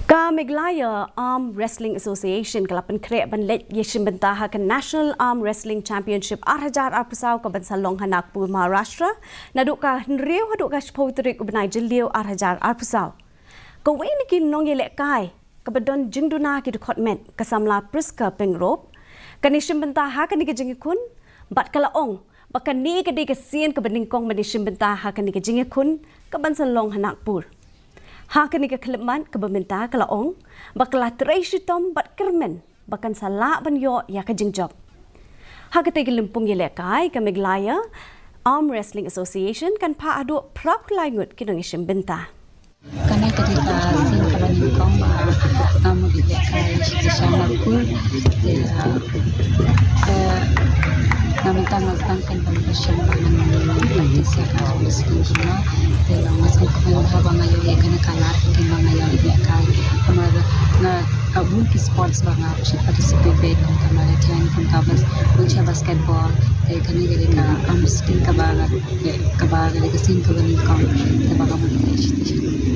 Meghalaya Arm Wrestling Association kalapan krek banlet yeshin bentaha ke National Arm Wrestling Championship 8,000 arpasau ke Bansalong Hanakpur Maharashtra naduk ka hnriu haduk ka shpotrik ubnai jiliu 8,000 arpasau. Kawe ni kin nong yelek kai kabadon jingduna ki dukotmen kasamla priska pengrop kanishin bentaha ke ni ke Jingiakhun bat kalaong bakan ni ke di ke sien ke beningkong manishin bentaha ke ni ke Jingiakhun ke Bansalong Hanakpur. Hakan ni kekelman kebeminta kalaong bakla treisitom bat kermen bakan salak banyo ya ke jingjob. Hakate gelimpung yelekai ke Meghalaya Arm Wrestling Association kan pa adu prap langut kinong isim benta. Karena ketika sin kebaningkong kamu dilekai sesama kul kami tanggalkan pembersihan bagi siapa miskin semua dalam masa kemarin bangayo ya kena kalah mungkin bangayo dilekai kemarin abun ki sports banga participate kemarin tiang pun kabas punca basketball kani ketika miskin kabaga kesin kebaningkong kabaga